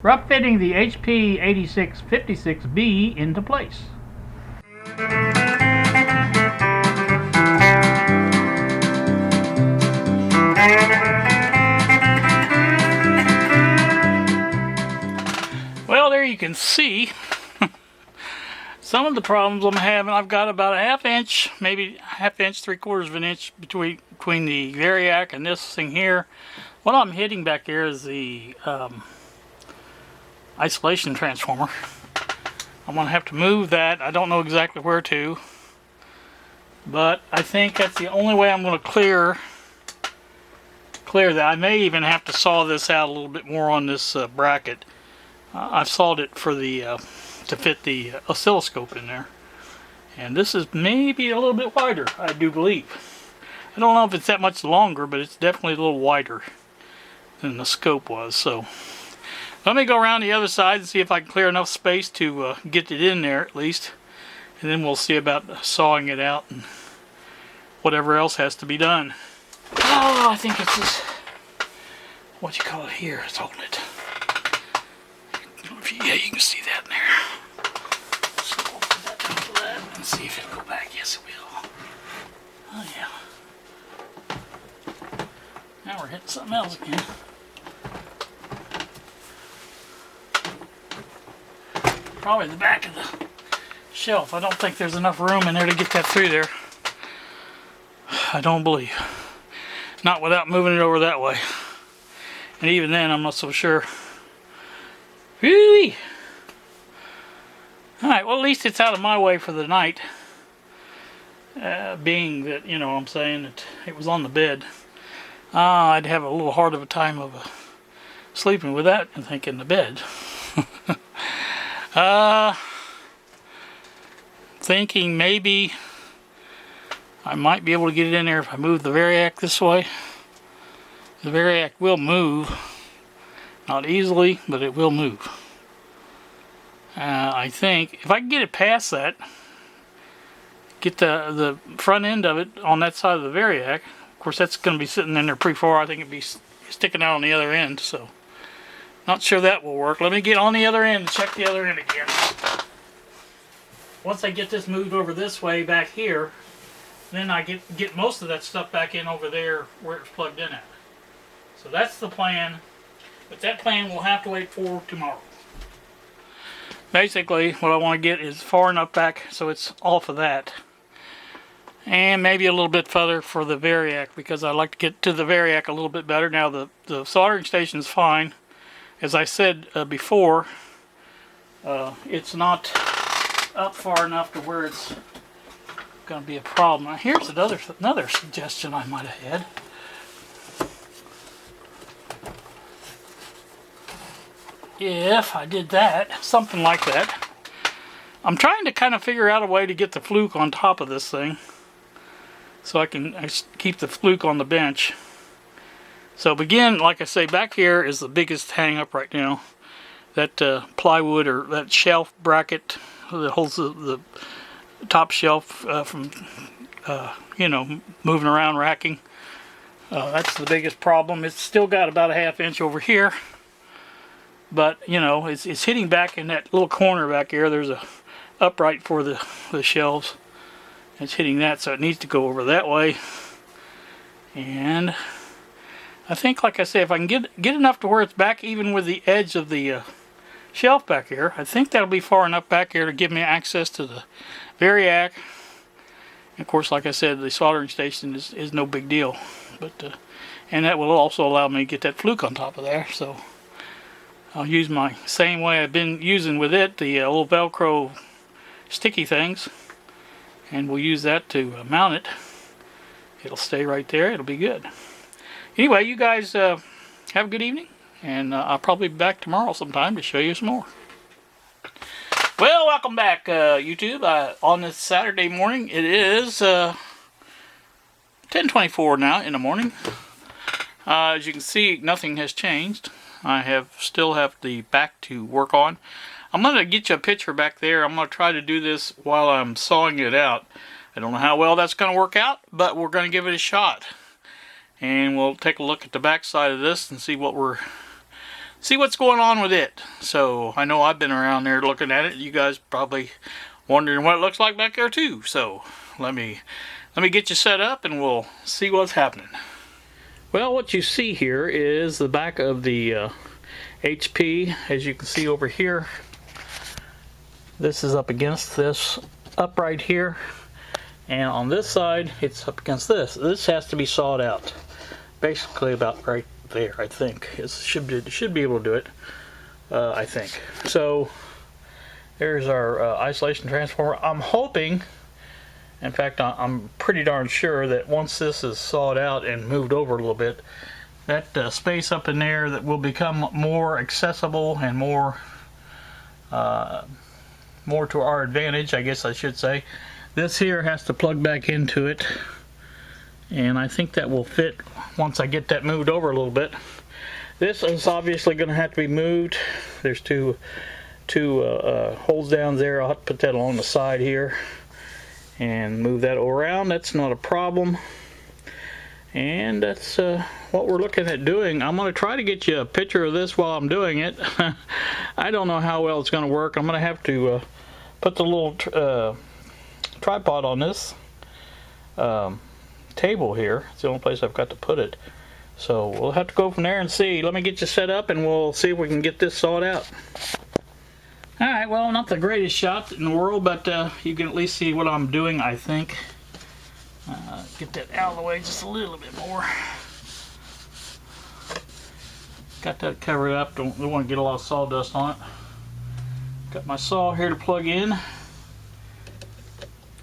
rough fitting the HP 8656B into place. Well, there you can see some of the problems I'm having. I've got about a ½ inch, maybe ½ inch, 3/4 of an inch between the variac and this thing here. What I'm hitting back here is the isolation transformer. I'm going to have to move that. I don't know exactly where to, but I think that's the only way I'm going to clear that. I may even have to saw this out a little bit more on this bracket. I've sawed it for the to fit the oscilloscope in there, and this is maybe a little bit wider, I do believe. I don't know if it's that much longer, but it's definitely a little wider than the scope was. So let me go around the other side and see if I can clear enough space to get it in there at least, and then we'll see about sawing it out and whatever else has to be done. Oh, I think it's this, what you call it here, it's holding it. Yeah, you can see that in there. So we'll put that down to that and see if it'll go back. Yes, it will. Oh, yeah. Now we're hitting something else again. Probably the back of the shelf. I don't think there's enough room in there to get that through there. I don't believe. Not without moving it over that way. And even then, I'm not so sure. Whee! Alright, well, at least it's out of my way for the night. Being that, you know what I'm saying, it was on the bed. I'd have a little hard of a time of sleeping with that, I think, in the bed. Thinking maybe I might be able to get it in there if I move the variac this way. The variac will move. Not easily, but it will move. I think if I can get it past that, get the front end of it on that side of the variac. Of course, that's going to be sitting in there pretty far. I think it'd be sticking out on the other end, so not sure that will work. Let me get on the other end and check the other end again. Once I get this moved over this way back here, then I get most of that stuff back in over there where it's plugged in at. So that's the plan. But that plan will have to wait for tomorrow. Basically, what I want to get is far enough back so it's off of that. And maybe a little bit further for the variac, because I like to get to the variac a little bit better. Now the soldering station is fine. As I said before, it's not up far enough to where it's going to be a problem. Now, here's another suggestion I might have had. If I did that, something like that. I'm trying to kind of figure out a way to get the fluke on top of this thing, so I can keep the fluke on the bench. So again, like I say, back here is the biggest hang up right now. That plywood or that shelf bracket that holds the top shelf from you know, moving around, racking. That's the biggest problem. It's still got about a ½ inch over here. But, you know, it's hitting back in that little corner back here. There's a upright for the shelves. It's hitting that, so it needs to go over that way. And I think, like I say, if I can get enough to where it's back even with the edge of the shelf back here, I think that'll be far enough back here to give me access to the variac. And of course, like I said, the soldering station is no big deal. But and that will also allow me to get that fluke on top of there. So I'll use my same way I've been using with it, the little Velcro sticky things, and we'll use that to mount it. It'll stay right there. It'll be good. Anyway, you guys have a good evening, and I'll probably be back tomorrow sometime to show you some more. Well, welcome back, YouTube. On this Saturday morning, it is 10:24 now in the morning. As you can see, nothing has changed. I still have the back to work on. I'm going to get you a picture back there. I'm going to try to do this while I'm sawing it out. I don't know how well that's going to work out, but we're going to give it a shot. And we'll take a look at the back side of this and see what we're see what's going on with it. So I know I've been around there looking at it. You guys probably wondering what it looks like back there too. So let me get you set up and we'll see what's happening. Well, what you see here is the back of the HP. As you can see over here, this is up against this upright here, and on this side it's up against this. This has to be sawed out, basically about right there. I think it should be able to do it. I think so. There's our isolation transformer. I'm hoping, in fact I'm pretty darn sure, that once this is sawed out and moved over a little bit, that space up in there that will become more accessible and more to our advantage, I guess I should say. This here has to plug back into it, and I think that will fit once I get that moved over a little bit. This is obviously going to have to be moved. There's two holes down there. I'll have to put that along the side here and move that around. That's not a problem, and that's what we're looking at doing. I'm going to try to get you a picture of this while I'm doing it. I don't know how well it's going to work. I'm going to have to put the little tripod on this table here. It's the only place I've got to put it. So we'll have to go from there and see. Let me get you set up and we'll see if we can get this sawed out. Alright, well, not the greatest shot in the world, but you can at least see what I'm doing, I think. Get that out of the way just a little bit more. Got that covered up. Don't want to get a lot of sawdust on it. Got my saw here to plug in,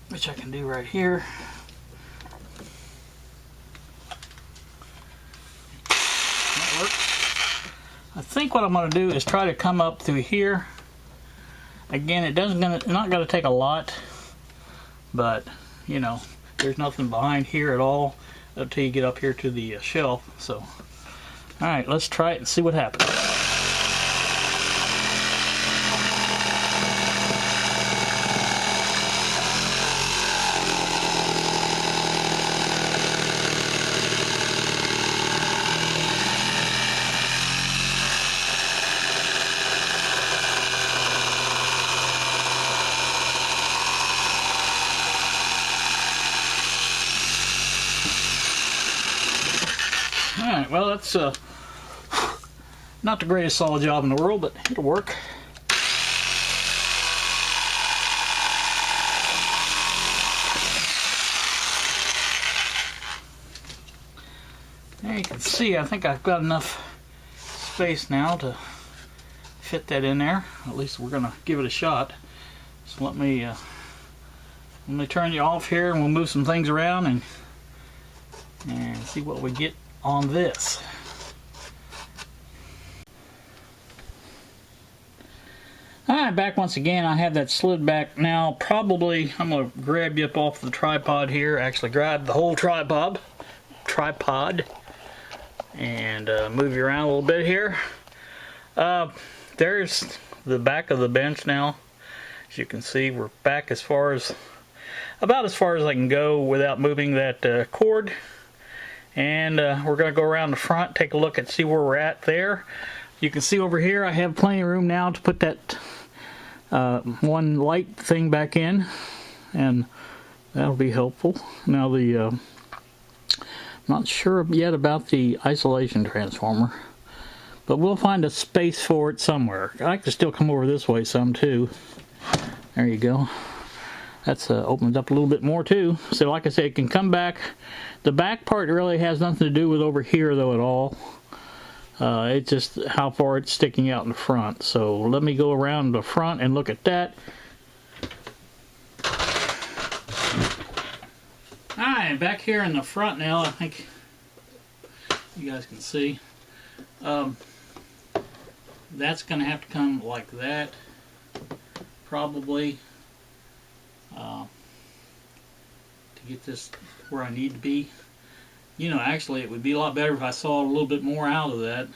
which I can do right here. That works. I think what I'm going to do is try to come up through here. Again, it's not going to take a lot, but you know, there's nothing behind here at all until you get up here to the shelf. So, all right, let's try it and see what happens. Alright, well, that's not the greatest saw job in the world, but it'll work. There you can see, I think I've got enough space now to fit that in there. At least we're going to give it a shot. So let me turn you off here and we'll move some things around and see what we get on this. Alright, back once again. I have that slid back now. Probably I'm going to grab you up off the tripod here. Actually grab the whole tripod and move you around a little bit here. There's the back of the bench now. As you can see, we're back about as far as I can go without moving that cord. And we're going to go around the front, take a look and see where we're at there. You can see over here I have plenty of room now to put that one light thing back in, and that'll be helpful. Now I'm not sure yet about the isolation transformer, but we'll find a space for it somewhere. I can still come over this way some too. There you go. That's opened up a little bit more too. So like I said, it can come back. The back part really has nothing to do with over here though at all. It's just how far it's sticking out in the front. So let me go around the front and look at that. Alright, back here in the front now, I think you guys can see. That's going to have to come like that, probably, to get this where I need to be. You know, actually it would be a lot better if I saw a little bit more out of that.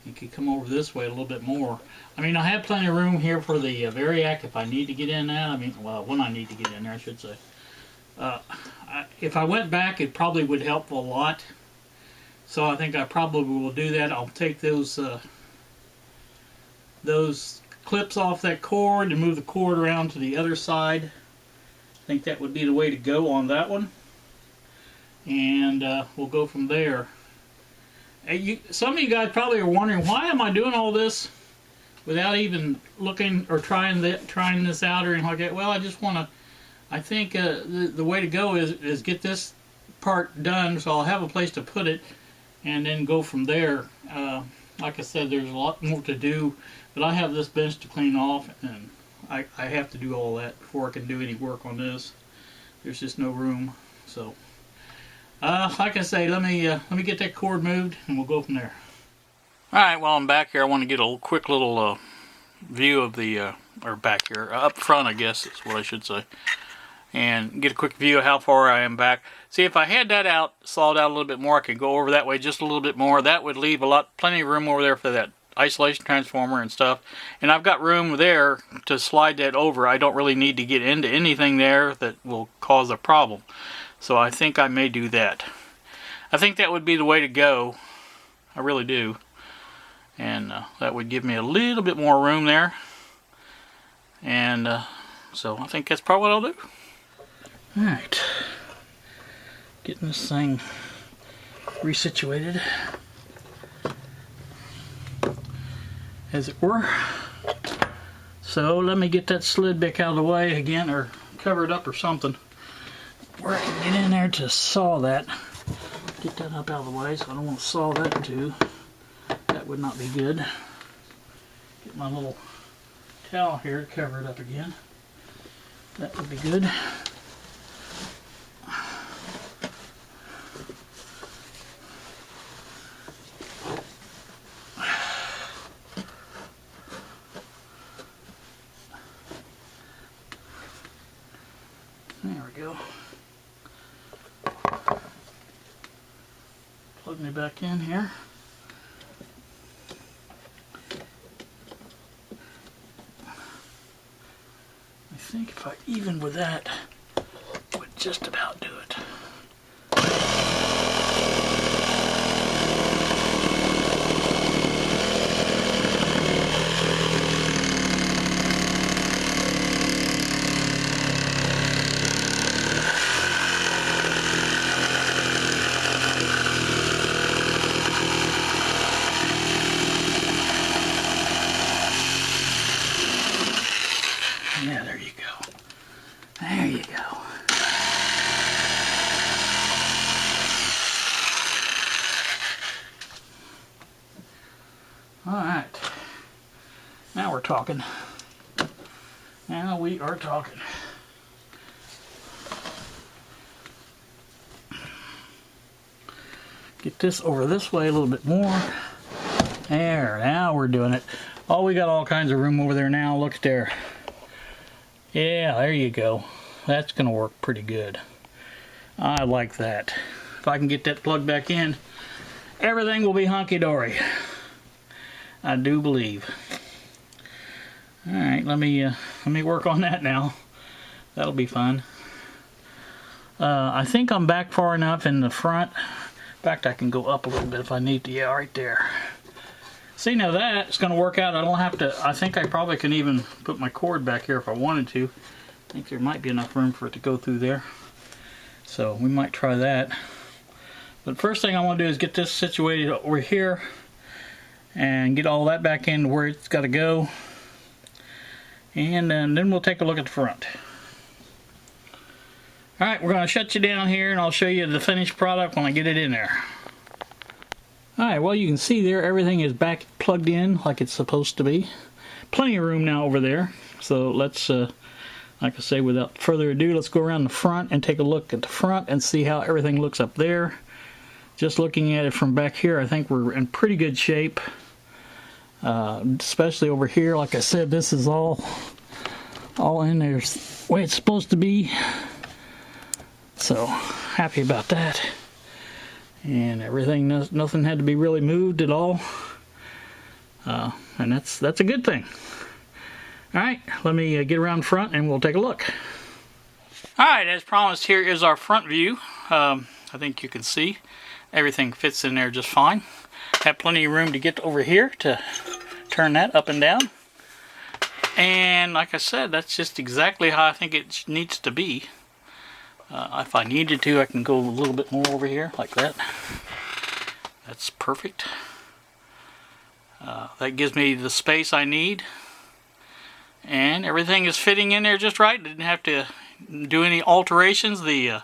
It could come over this way a little bit more. I mean, I have plenty of room here for the Variac if I need to get in that. I mean, well, when I need to get in there, I should say. If I went back, it probably would help a lot. So I think I probably will do that. I'll take those those clips off that cord and move the cord around to the other side. I think that would be the way to go on that one. And we'll go from there. Some of you guys probably are wondering, why am I doing all this without even looking or trying this out or anything like that? Well, I just want to, I think the way to go is get this part done, so I'll have a place to put it and then go from there. Like I said, there's a lot more to do, but I have this bench to clean off, and I have to do all that before I can do any work on this. There's just no room. So like I say, let me get that cord moved and we'll go from there. Alright, while I'm back here, I want to get a quick little view of the or back here, up front I guess is what I should say, and get a quick view of how far I am back. See, if I had that out, sawed out a little bit more, I could go over that way just a little bit more. That would leave plenty of room over there for that isolation transformer and stuff. And I've got room there to slide that over. I don't really need to get into anything there that will cause a problem. So I think I may do that. I think that would be the way to go. I really do. And that would give me a little bit more room there. And so I think that's probably what I'll do. Alright. Getting this thing resituated, as it were. So let me get that slid back out of the way again, or cover it up or something, where I can get in there to saw that. Get that up out of the way, so I don't want to saw that too. That would not be good. Get my little towel here to cover it up again. That would be good. There we go. Plug me back in here. I think if I even with that, would just about do it. Yeah, there you go. There you go. Alright. Now we're talking. Now we are talking. Get this over this way a little bit more. There, now we're doing it. Oh, we got all kinds of room over there now. Look there. Yeah, there you go. That's going to work pretty good. I like that. If I can get that plugged back in, everything will be hunky-dory. I do believe. Alright, let me work on that now. That'll be fun. I think I'm back far enough in the front. In fact, I can go up a little bit if I need to. Yeah, right there. See, now that's going to work out. I don't have to, I think I probably can even put my cord back here if I wanted to. I think there might be enough room for it to go through there. So we might try that. But first thing I want to do is get this situated over here and get all that back in where it's got to go. And then we'll take a look at the front. Alright, we're going to shut you down here and I'll show you the finished product when I get it in there. Alright, well, you can see there everything is back plugged in like it's supposed to be. Plenty of room now over there. So let's, like I say, without further ado, let's go around the front and take a look at the front and see how everything looks up there. Just looking at it from back here, I think we're in pretty good shape. Especially over here, like I said, this is all in there the way it's supposed to be. So, happy about that. And everything, nothing had to be really moved at all. And that's a good thing. Alright, let me get around front and we'll take a look. Alright, as promised, here is our front view. I think you can see everything fits in there just fine. Have plenty of room to get over here to turn that up and down. And like I said, that's just exactly how I think it needs to be. If I needed to, I can go a little bit more over here, like that. That's perfect. That gives me the space I need. And everything is fitting in there just right. Didn't have to do any alterations. The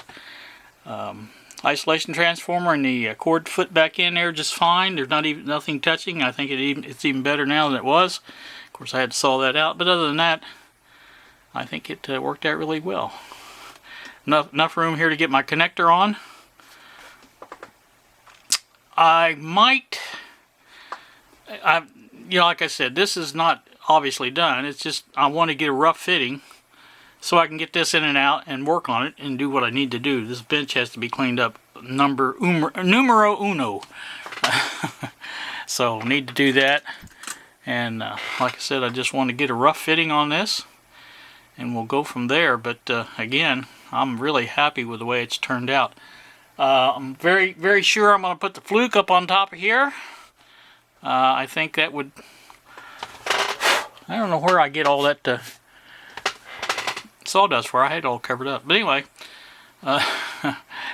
isolation transformer and the cord foot back in there just fine. There's not even nothing touching. I think it's even better now than it was. Of course, I had to saw that out, but other than that, I think it worked out really well. Enough room here to get my connector on. I might, you know, like I said, this is not obviously done. It's just I want to get a rough fitting so I can get this in and out and work on it and do what I need to do. This bench has to be cleaned up, numero uno. So need to do that. And like I said, I just want to get a rough fitting on this, and we'll go from there. But again, I'm really happy with the way it's turned out. I'm very, very sure I'm going to put the fluke up on top of here. I think that would, I don't know where I get all that sawdust for. I had it all covered up. But anyway,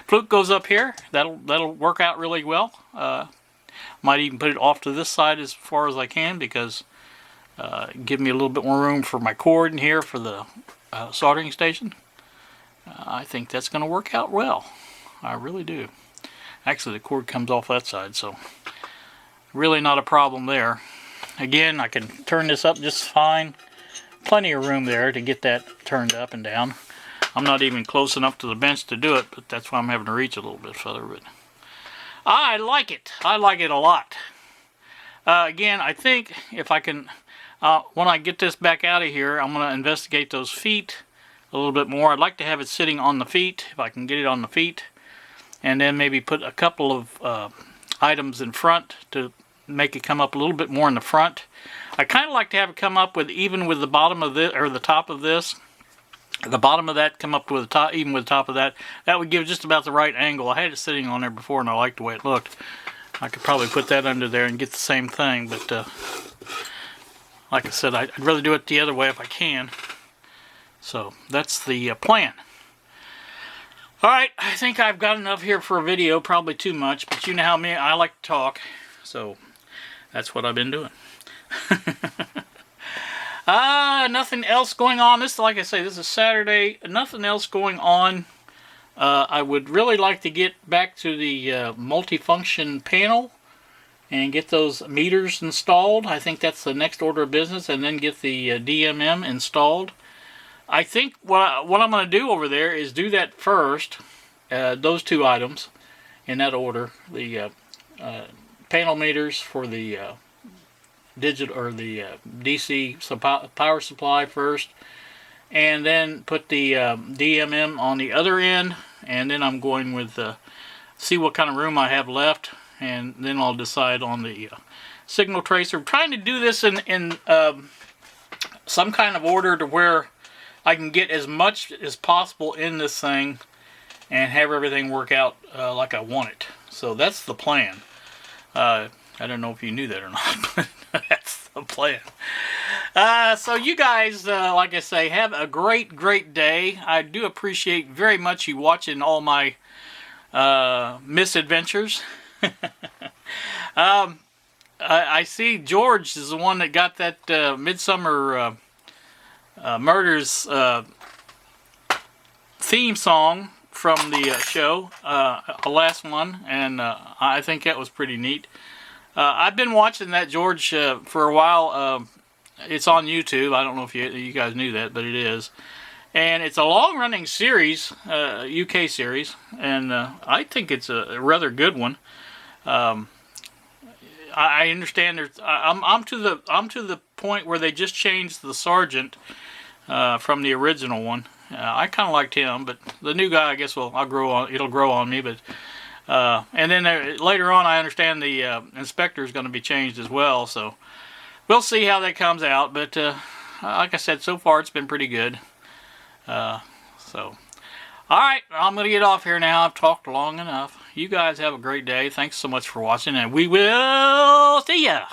fluke goes up here. That'll work out really well. Might even put it off to this side as far as I can, because give me a little bit more room for my cord in here for the soldering station. I think that's going to work out well. I really do. Actually, the cord comes off that side, so really not a problem there. Again, I can turn this up just fine. Plenty of room there to get that turned up and down. I'm not even close enough to the bench to do it, but that's why I'm having to reach a little bit further. But I like it. I like it a lot. Again, I think if I can, when I get this back out of here, I'm going to investigate those feet a little bit more. I'd like to have it sitting on the feet, if I can get it on the feet. And then maybe put a couple of items in front to make it come up a little bit more in the front. I kind of like to have it come up with, even with the bottom of this, or the top of this, the bottom of that come up with the top, even with the top of that. That would give just about the right angle. I had it sitting on there before and I liked the way it looked. I could probably put that under there and get the same thing, but like I said, I'd rather do it the other way if I can. So that's the plan. Alright, I think I've got enough here for a video, probably too much, but you know how I like to talk, so that's what I've been doing. Nothing else going on. This, like I say, this is Saturday. Nothing else going on. I would really like to get back to the multifunction panel and get those meters installed. I think that's the next order of business, and then get the DMM installed. I think what I'm going to do over there is do that first, those two items in that order. The panel meters for the digital or the DC power supply first, and then put the DMM on the other end, and then I'm going with see what kind of room I have left, and then I'll decide on the signal tracer. I'm trying to do this in some kind of order to where I can get as much as possible in this thing and have everything work out like I want it. So that's the plan. I don't know if you knew that or not, but that's the plan. So you guys, like I say, have a great, great day. I do appreciate very much you watching all my misadventures. I see George is the one that got that Midsummer Murders theme song from the show, the last one, and I think that was pretty neat. I've been watching that, George, for a while. It's on YouTube. I don't know if you guys knew that, but it is. And it's a long-running series, UK series, and I think it's a rather good one. I understand there's. I'm to the point where they just changed the sergeant from the original one. I kind of liked him, but the new guy, I guess, it'll grow on me. But and then later on, I understand the inspector is going to be changed as well. So we'll see how that comes out. But like I said, so far it's been pretty good. So all right, I'm going to get off here now. I've talked long enough. You guys have a great day. Thanks so much for watching, and we will see ya.